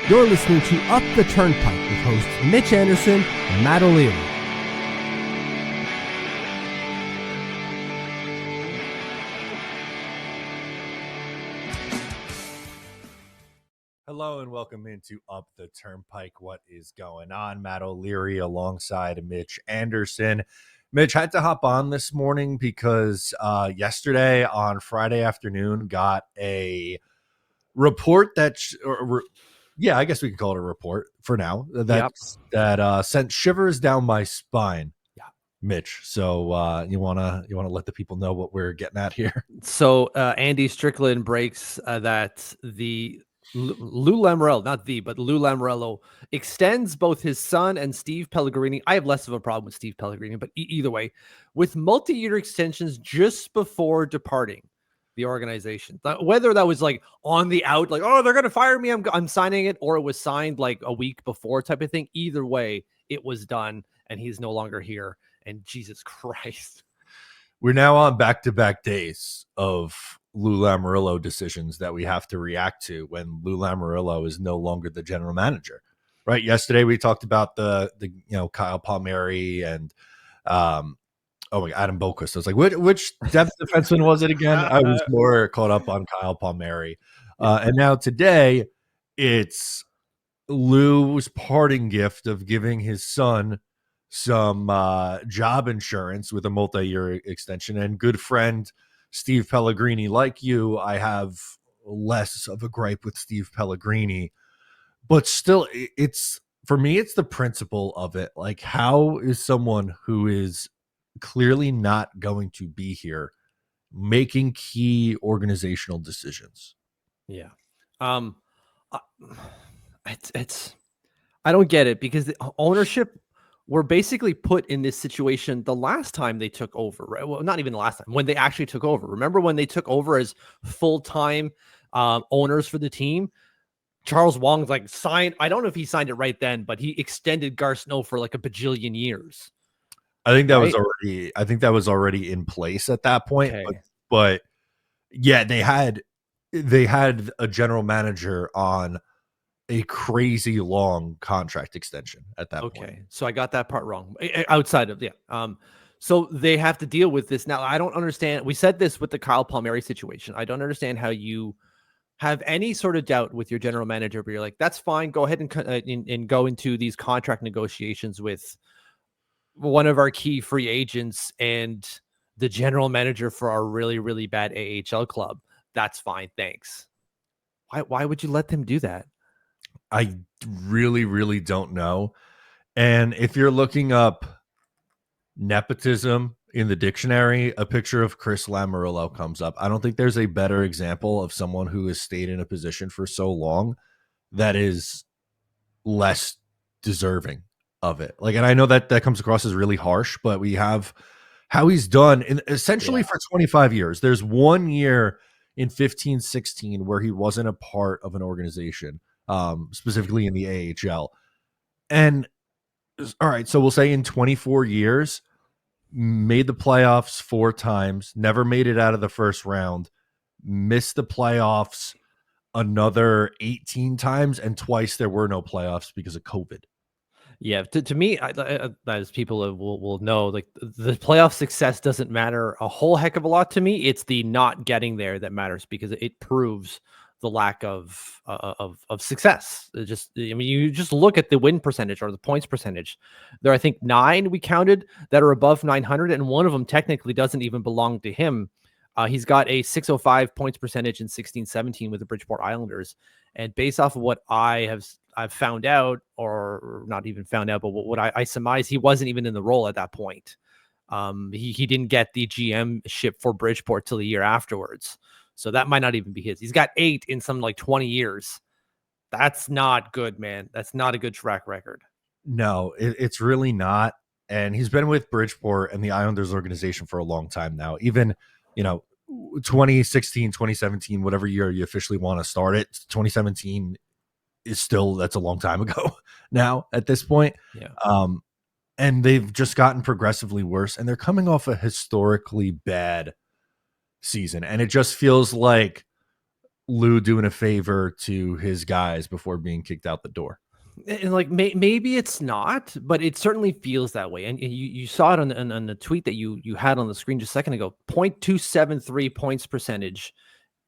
You're listening to Up the Turnpike with hosts Mitch Anderson and Matt O'Leary. Hello and welcome into Up the Turnpike. What is going on? Matt O'Leary alongside Mitch Anderson. Mitch had to hop on this morning because yesterday on Friday afternoon got a report that, I guess we can call it a report for now. That sent shivers down my spine. Yeah, Mitch. So you wanna let the people know what we're getting at here? So Andy Strickland breaks that the Lou Lamoriello, not the, but Lou Lamoriello extends both his son and Steve Pellegrini. I have less of a problem with Steve Pellegrini, but either way, with multi-year extensions just before departing the organization. Whether that was like on the out, like, oh, they're going to fire me, I'm signing it, or it was signed like a week before type of thing. Either way, it was done and he's no longer here. And Jesus Christ. We're now on back-to-back days of Lou Lamoriello decisions that we have to react to when Lou Lamoriello is no longer the general manager. Right? Yesterday we talked about the Kyle Palmieri and Adam Boquist. I was like, which depth defenseman was it again? I was more caught up on Kyle Palmieri. And now today it's Lou's parting gift of giving his son some job insurance with a multi-year extension. And good friend Steve Pellegrini, like you, I have less of a gripe with Steve Pellegrini, but still, it's for me, it's the principle of it. Like, how is someone who is clearly not going to be here making key organizational decisions? Yeah. It's I don't get it, because the ownership were basically put in this situation the last time they took over, right? Well, not even the last time, when they actually took over. Remember when they took over as full-time owners for the team? Charles Wong's like signed, I don't know if he signed it right then, but he extended Gar Snow for like a bajillion years. I think that was already in place at that point. Okay. But yeah, they had a general manager on a crazy long contract extension at that point. Okay, so I got that part wrong. Outside of so they have to deal with this now. I don't understand. We said this with the Kyle Palmieri situation. I don't understand how you have any sort of doubt with your general manager, but you're like, that's fine. Go ahead and go into these contract negotiations with one of our key free agents and the general manager for our really, really bad AHL club. That's fine. Thanks. Why would you let them do that? I really, really don't know. And if you're looking up nepotism in the dictionary, a picture of Chris Lamoriello comes up. I don't think there's a better example of someone who has stayed in a position for so long that is less deserving of it. Like, and I know that comes across as really harsh, but we have how he's done essentially for 25 years. There's 1 year in 15-16 where he wasn't a part of an organization. Specifically in the AHL. And all right, so we'll say in 24 years, made the playoffs 4 times, never made it out of the first round, missed the playoffs another 18 times, and twice there were no playoffs because of COVID. Yeah, to me, as people will know, like, the playoff success doesn't matter a whole heck of a lot to me. It's the not getting there that matters, because it proves the lack of success. You just look at the win percentage or the points percentage. There are, I think, 9 we counted that are above 900, and one of them technically doesn't even belong to him. He's got a 605 points percentage in 16-17 with the Bridgeport Islanders, and based off of what I've found out, or not even found out, but what I surmise, he wasn't even in the role at that point. He didn't get the GM ship for Bridgeport till the year afterwards. So that might not even be his. He's got 8 in some like 20 years. That's not good, man. That's not a good track record. No, it's really not. And he's been with Bridgeport and the Islanders organization for a long time now. Even, 2016, 2017, whatever year you officially want to start it, 2017 is still, that's a long time ago now at this point. Yeah. And they've just gotten progressively worse, and they're coming off a historically bad season, and it just feels like Lou doing a favor to his guys before being kicked out the door. And like maybe it's not, but it certainly feels that way. And you saw it on the tweet that you had on the screen just a second ago. 0.273 points percentage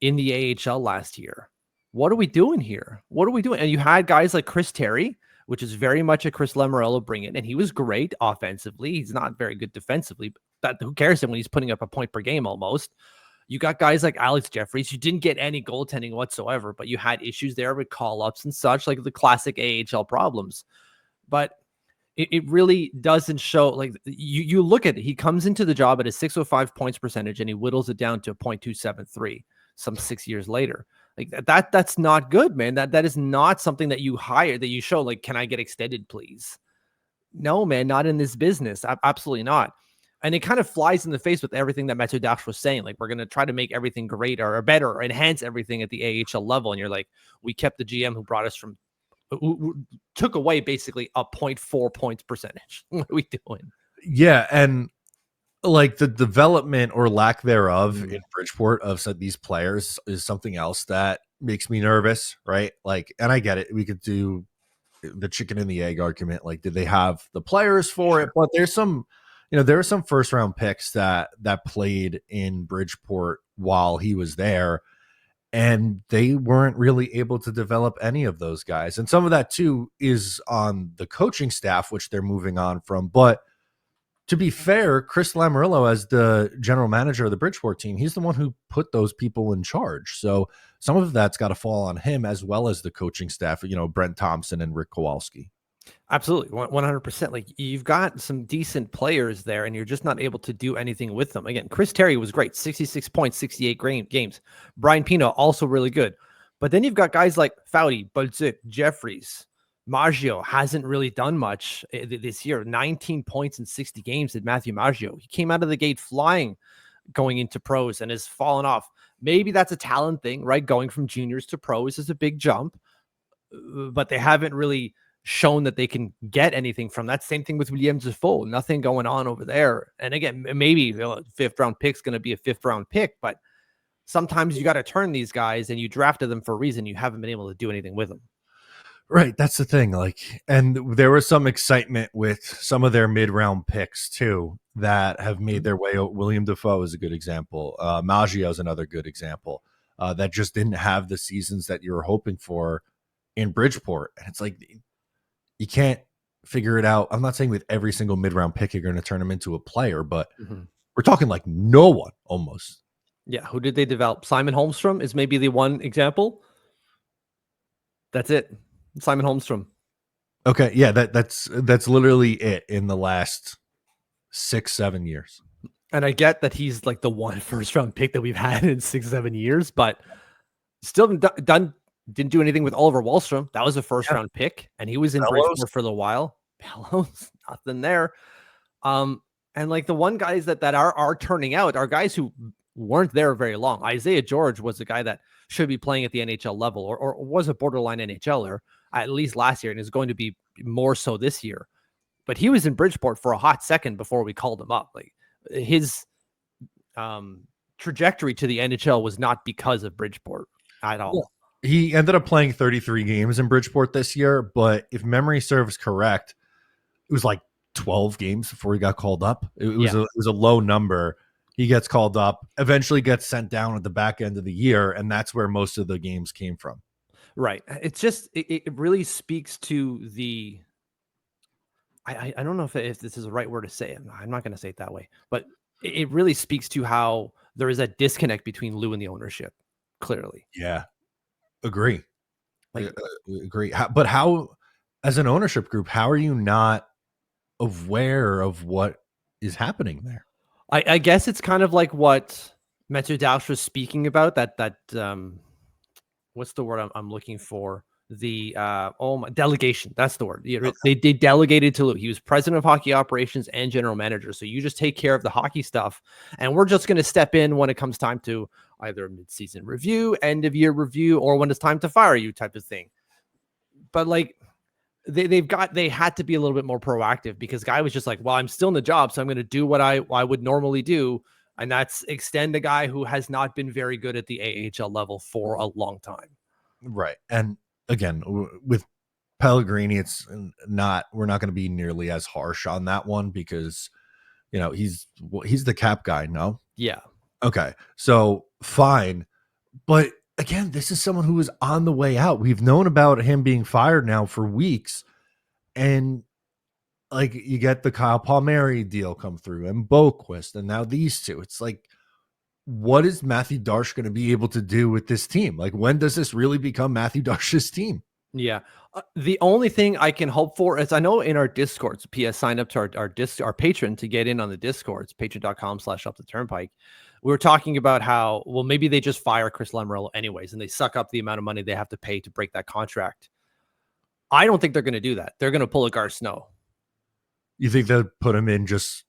in the AHL last year. What are we doing here? What are we doing? And you had guys like Chris Terry, which is very much a Chris Lamoriello bring in, and he was great offensively. He's not very good defensively, but who cares when he's putting up a point per game almost. You got guys like Alex Jeffries. You didn't get any goaltending whatsoever, but you had issues there with call-ups and such, like the classic AHL problems. But it really doesn't show. Like you look at it, he comes into the job at a 605 points percentage, and he whittles it down to 0.273 some 6 years later. Like that's not good, man. That is not something that you hire, that you show, like, can I get extended, please? No, man, not in this business. Absolutely not. And it kind of flies in the face with everything that Mathieu Dash was saying. Like, we're going to try to make everything great or better or enhance everything at the AHL level. And you're like, we kept the GM who brought us from, who took away basically a 0.4 points percentage. What are we doing? Yeah. And like the development or lack thereof in Bridgeport of these players is something else that makes me nervous, right? Like, and I get it. We could do the chicken and the egg argument. Like, did they have the players for it? But there's some, there are some first round picks that played in Bridgeport while he was there, and they weren't really able to develop any of those guys. And some of that too is on the coaching staff, which they're moving on from. But to be fair, Chris Lamoriello, as the general manager of the Bridgeport team, he's the one who put those people in charge. So some of that's got to fall on him, as well as the coaching staff, Brent Thompson and Rick Kowalski. Absolutely. 100%. Like, you've got some decent players there, and you're just not able to do anything with them. Again, Chris Terry was great. 66 points, 68 games. Brian Pino, also really good. But then you've got guys like Foudy, Bolduc, Jeffries. Maggio hasn't really done much this year. 19 points in 60 games did Matthew Maggio. He came out of the gate flying going into pros and has fallen off. Maybe that's a talent thing, right? Going from juniors to pros is a big jump, but they haven't really shown that they can get anything from that. Same thing with William Dufault. Nothing going on over there. And again, maybe fifth round pick's going to be a fifth round pick, but sometimes you got to turn these guys, and you drafted them for a reason. You haven't been able to do anything with them. Right. That's the thing. Like, and there was some excitement with some of their mid-round picks too that have made their way. William Defoe is a good example. Maggio is another good example that just didn't have the seasons that you were hoping for in Bridgeport. And it's like, you can't figure it out. I'm not saying with every single mid-round pick you're going to turn them into a player, but we're talking like no one almost. Yeah. Who did they develop? Simon Holmstrom is maybe the one example. That's it. Simon Holmstrom. Okay. Yeah. That's literally it in the last 6-7 years. And I get that he's like the one first round pick that we've had in 6-7 years, but still didn't do anything with Oliver Wahlstrom. That was a first round pick, and he was in Bridgeport for a while. Bellows, nothing there. And like the one guys that are turning out are guys who weren't there very long. Isaiah George was a guy that should be playing at the NHL level, or was a borderline NHLer at least last year, and is going to be more so this year. But he was in Bridgeport for a hot second before we called him up. Like, his trajectory to the NHL was not because of Bridgeport at all. Yeah. He ended up playing 33 games in Bridgeport this year, but if memory serves correct, it was like 12 games before he got called up. It was a low number. He gets called up, eventually gets sent down at the back end of the year, and that's where most of the games came from. Right. It's just, it really speaks to the, I don't know if this is the right word to say it. I'm not going to say it that way, but it really speaks to how there is a disconnect between Lou and the ownership, clearly. Yeah. Agree. Agree. But how, as an ownership group, how are you not aware of what is happening there? I guess it's kind of like what Mathieu Dash was speaking about, that what's the word I'm looking for? The delegation. That's the word. They delegated to Lou. He was president of hockey operations and general manager. So you just take care of the hockey stuff, and we're just going to step in when it comes time to either a mid-season review, end of year review, or when it's time to fire you type of thing. But like they had to be a little bit more proactive, because guy was just like, well, I'm still in the job, so I'm going to do what I would normally do And that's extend a guy who has not been very good at the AHL level for a long time. Right. And again, with Pellegrini, it's not, we're not going to be nearly as harsh on that one because, he's the cap guy. No. Yeah. Okay. So fine. But again, this is someone who is on the way out. We've known about him being fired now for weeks. And like, you get the Kyle Palmieri deal come through and Boquist, and now these two. It's like, what is Matthew Darche going to be able to do with this team? Like, when does this really become Matthew Darche's team? Yeah. The only thing I can hope for is, I know in our Discords, PS, sign up to our patron to get in on the Discords, patreon.com/uptheturnpike. We were talking about how, well, maybe they just fire Chris Lamoriello anyways, and they suck up the amount of money they have to pay to break that contract. I don't think they're going to do that. They're going to pull a Gar Snow. You think they'll put him in just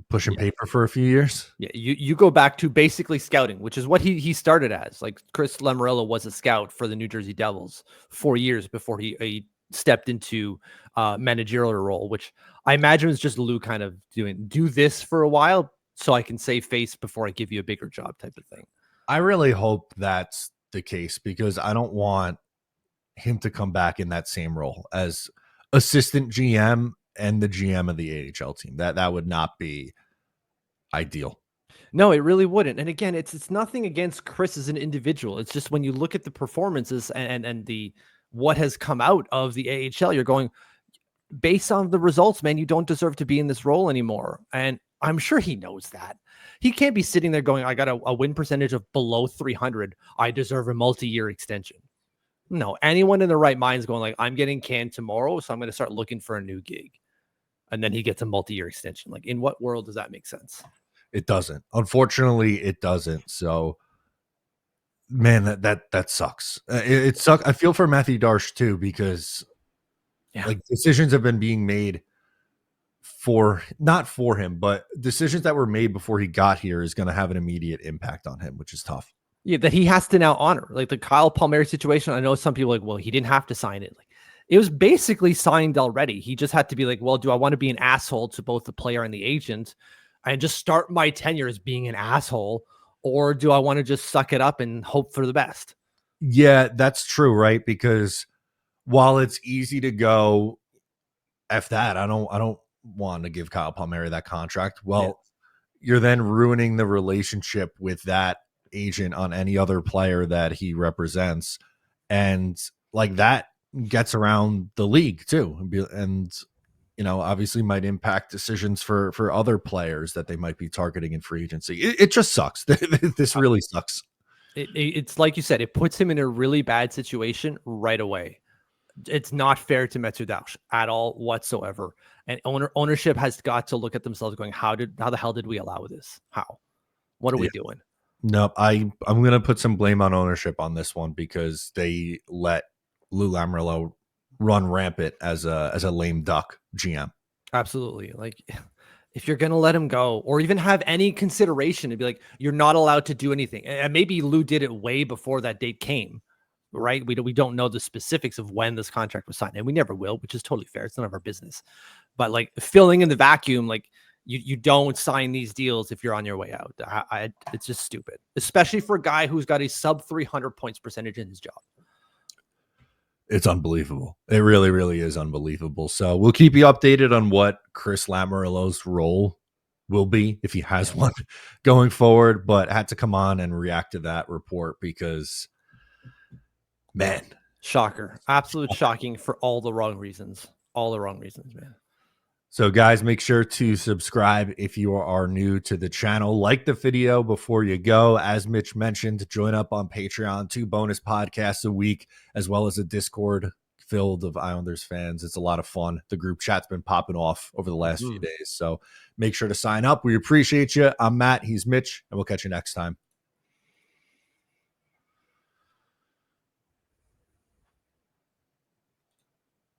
pushing paper for a few years? Yeah, you go back to basically scouting, which is what he started as. Like, Chris Lamoriello was a scout for the New Jersey Devils 4 years before he stepped into managerial role, which I imagine was just Lou kind of do this for a while so I can save face before I give you a bigger job type of thing. I really hope that's the case because I don't want him to come back in that same role as assistant GM and the GM of the AHL team. That would not be ideal. No, it really wouldn't. And again, it's nothing against Chris as an individual. It's just when you look at the performances and the what has come out of the AHL, you're going, based on the results, man, you don't deserve to be in this role anymore. And I'm sure he knows that. He can't be sitting there going, I got a win percentage of below 300. I deserve a multi-year extension. No, anyone in the right mind is going like, I'm getting canned tomorrow, so I'm going to start looking for a new gig. And then he gets a multi-year extension. Like, in what world does that make sense? It doesn't. Unfortunately, it doesn't. So, man, that sucks. It sucks. I feel for Matthew Darche too, because like, decisions have been being made not for him, but decisions that were made before he got here is going to have an immediate impact on him, which is tough. Yeah, that he has to now honor. Like the Kyle Palmieri situation, I know some people are like, well, he didn't have to sign it. Like, it was basically signed already. He just had to be like, well, do I want to be an asshole to both the player and the agent and just start my tenure as being an asshole? Or do I want to just suck it up and hope for the best? Yeah, that's true, right? Because while it's easy to go, F that, I don't want to give Kyle Palmieri that contract. Well, you're then ruining the relationship with that agent on any other player that he represents. And like, that gets around the league too. And obviously might impact decisions for other players that they might be targeting in free agency. It just sucks. This really sucks. It's like you said, it puts him in a really bad situation right away. It's not fair to Matthew Darche at all whatsoever. And ownership has got to look at themselves going, how the hell did we allow this? How? What are we doing? No, I'm going to put some blame on ownership on this one because they let Lou Lamoriello run rampant as a lame duck GM. Absolutely. Like, if you're going to let him go or even have any consideration to be like, you're not allowed to do anything. And maybe Lou did it way before that date came, right? We don't know the specifics of when this contract was signed, and we never will, which is totally fair. It's none of our business. But like, filling in the vacuum, like, you don't sign these deals if you're on your way out. It's just stupid, especially for a guy who's got a sub 300 points percentage in his job. It's unbelievable. It really, really is unbelievable. So we'll keep you updated on what Chris Lamoriello's role will be, if he has one, going forward. But I had to come on and react to that report because, man. Shocker. Absolute shocking for all the wrong reasons. All the wrong reasons, man. So guys, make sure to subscribe if you are new to the channel. Like the video before you go. As Mitch mentioned, join up on Patreon, 2 bonus podcasts a week, as well as a Discord filled of Islanders fans. It's a lot of fun. The group chat's been popping off over the last few days. So make sure to sign up. We appreciate you. I'm Matt. He's Mitch, and we'll catch you next time.